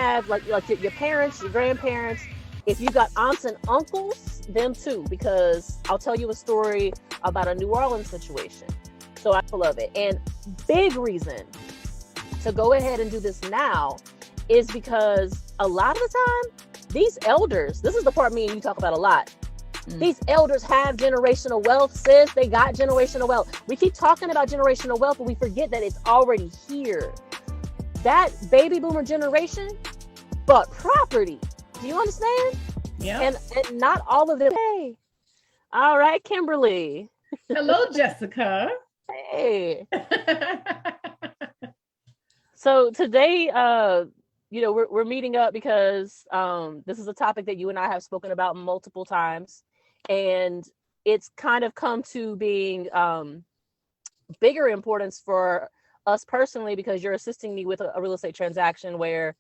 have like your parents, your grandparents. If you got aunts and uncles, them too, because I'll tell you a story about a New Orleans situation. So I love it. And big reason to go ahead and do this now is because a lot of the time, these elders, this is the part me and you talk about a lot. These elders have generational wealth, sis. They got generational wealth. We keep talking about generational wealth, but we forget that it's already here. That baby boomer generation bought property. Do you understand? Yeah. And not all of them. Hey. All right, Kimberly. Hello, Jessica. Hey. So today, we're meeting up because this is a topic that you and I have spoken about multiple times, and it's kind of come to being bigger importance for us personally because you're assisting me with a real estate transaction where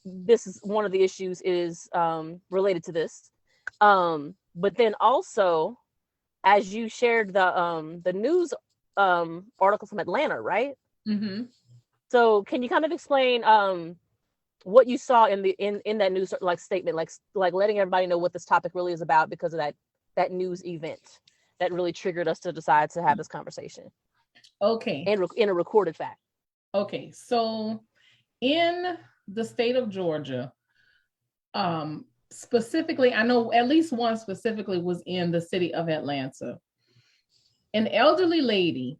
this is one of the issues is related to this. But then also, as you shared the news article from Atlanta, right? Mm-hmm. So can you kind of explain what you saw in that news like statement, like letting everybody know what this topic really is about because of that news event that really triggered us to decide to have this conversation? Okay. In a recorded fact. Okay. So in the state of Georgia, specifically, I know at least one specifically was in the city of Atlanta. An elderly lady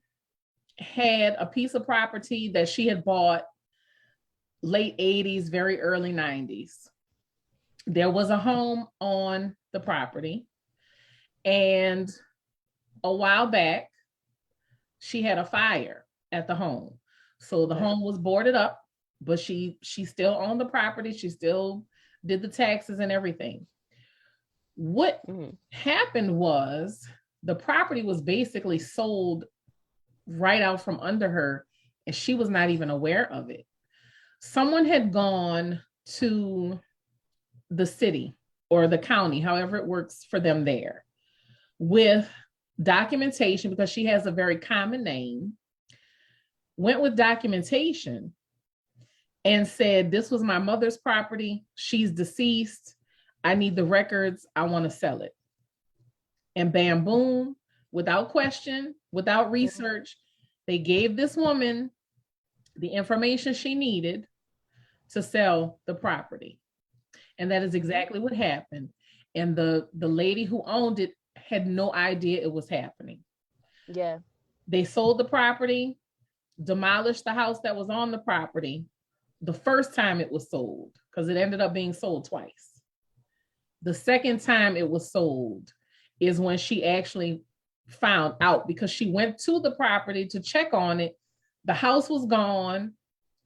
had a piece of property that she had bought late 80s, very early 90s. There was a home on the property, and a while back, she had a fire at the home. So the home was boarded up, but she still owned the property. She still did the taxes and everything. What happened was the property was basically sold right out from under her, and she was not even aware of it. Someone had gone to the city or the county, however it works for them there, with documentation because she has a very common name, went with documentation and said, this was my mother's property. She's deceased. I need the records. I want to sell it. And bam, boom, without question, without research, they gave this woman the information she needed to sell the property. And that is exactly what happened. And the lady who owned it had no idea it was happening. Yeah. They sold the property, demolished the house that was on the property the first time it was sold, because it ended up being sold twice. The second time it was sold is when she actually found out, because she went to the property to check on it. The house was gone.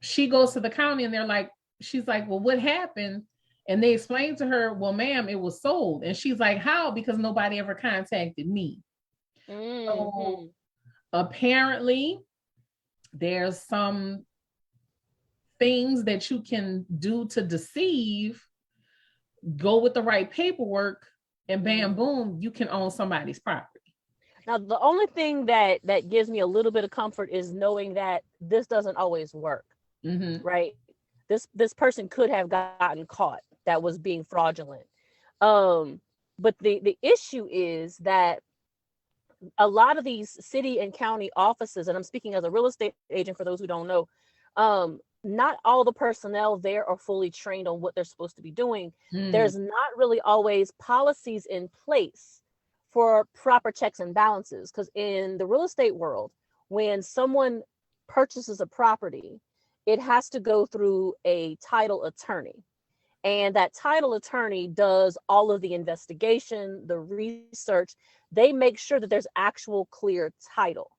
She goes to the county and she's like, well, what happened? And they explained to her, well, ma'am, it was sold. And she's like, how? Because nobody ever contacted me. So apparently there's some things that you can do to deceive, go with the right paperwork, and bam, boom, you can own somebody's property. Now, the only thing that gives me a little bit of comfort is knowing that this doesn't always work, right? This person could have gotten caught that was being fraudulent. But the issue is that a lot of these city and county offices, and I'm speaking as a real estate agent for those who don't know, not all the personnel there are fully trained on what they're supposed to be doing. There's not really always policies in place for proper checks and balances. Because in the real estate world, when someone purchases a property, it has to go through a title attorney. And that title attorney does all of the investigation, the research. They make sure that there's actual clear title.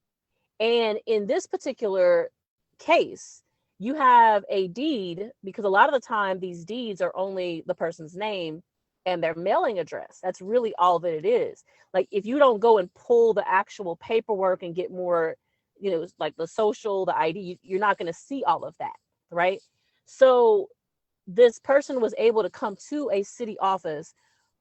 And in this particular case, you have a deed, because a lot of the time these deeds are only the person's name and their mailing address. That's really all that it is. Like, if you don't go and pull the actual paperwork and get more, like the social, the ID, you're not going to see all of that, right? So this person was able to come to a city office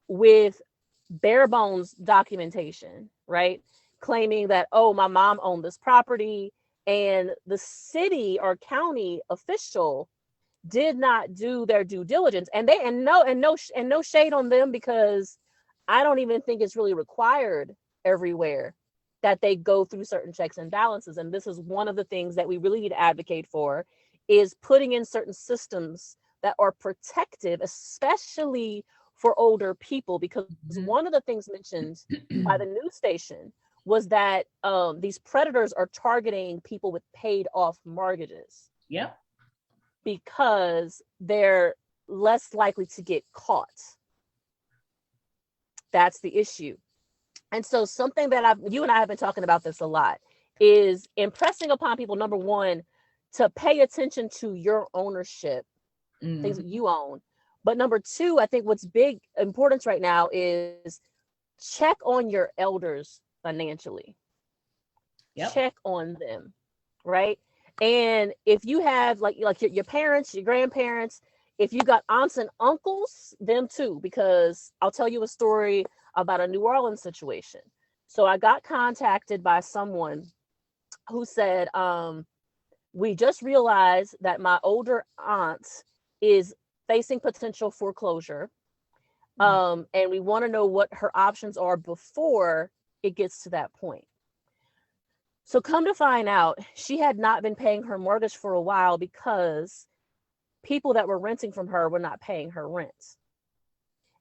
with bare bones documentation, right? Claiming that, oh, my mom owned this property, and the city or county official did not do their due diligence. And no shade on them, because I don't even think it's really required everywhere that they go through certain checks and balances. And this is one of the things that we really need to advocate for, is putting in certain systems that are protective, especially for older people, because one of the things mentioned by the news station was that these predators are targeting people with paid off mortgages. Yep. Because they're less likely to get caught. That's the issue. And so something that you and I have been talking about this a lot, is impressing upon people, number one, to pay attention to your ownership, things that you own. But number two, I think what's big importance right now is check on your elders financially. Yep. Check on them, right? And if you have like your parents, your grandparents, if you got aunts and uncles, them too, because I'll tell you a story about a New Orleans situation. So I got contacted by someone who said, we just realized that my older aunt is facing potential foreclosure. And we want to know what her options are before it gets to that point. So come to find out, she had not been paying her mortgage for a while because people that were renting from her were not paying her rent.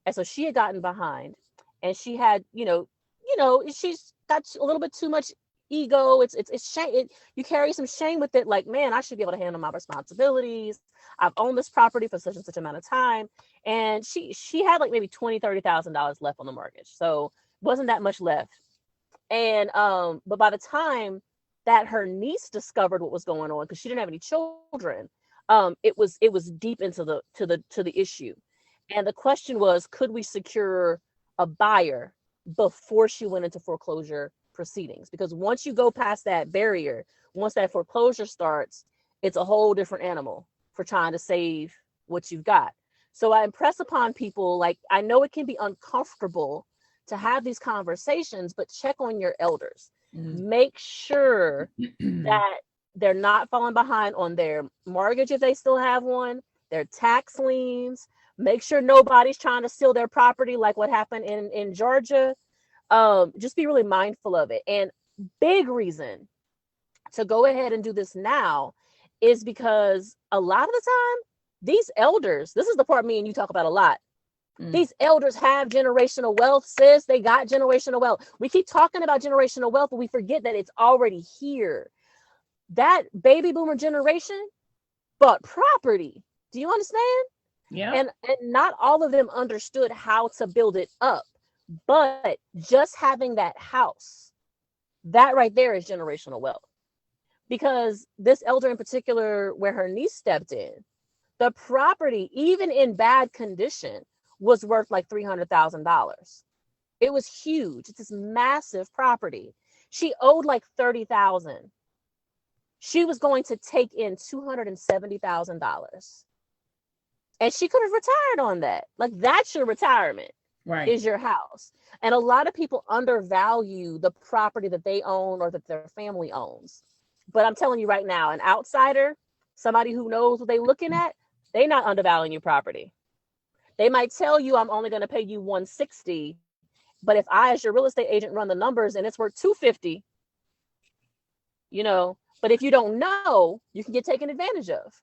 And so she had gotten behind, and she had, she's got a little bit too much ego. It's shame. You carry some shame with it. Like, man, I should be able to handle my responsibilities. I've owned this property for such and such amount of time. And she had like maybe $20,000-$30,000 left on the mortgage. So wasn't that much left. And but by the time that her niece discovered what was going on, because she didn't have any children, it was deep into the issue. And the question was, could we secure a buyer before she went into foreclosure proceedings? Because once you go past that barrier, once that foreclosure starts, it's a whole different animal for trying to save what you've got. So I impress upon people, like, I know it can be uncomfortable to have these conversations, but check on your elders. Make sure that they're not falling behind on their mortgage if they still have one, their tax liens. Make sure nobody's trying to steal their property like what happened in Georgia. Just be really mindful of it. And big reason to go ahead and do this now is because a lot of the time, these elders, this is the part me and you talk about a lot. These elders have generational wealth, sis. They got generational wealth. We keep talking about generational wealth, but we forget that it's already here. That baby boomer generation bought property. Do you understand? Yeah. And not all of them understood how to build it up. But just having that house, that right there is generational wealth. Because this elder in particular, where her niece stepped in, the property, even in bad condition, was worth like $300,000. It was huge. It's this massive property. She owed like $30,000. She was going to take in $270,000. And she could have retired on that. Like, that's your retirement, right? Is your house. And a lot of people undervalue the property that they own or that their family owns. But I'm telling you right now, an outsider, somebody who knows what they're looking at, they're not undervaluing your property. They might tell you, I'm only going to pay you $160, but if I, as your real estate agent, run the numbers and it's worth $250, but if you don't know, you can get taken advantage of.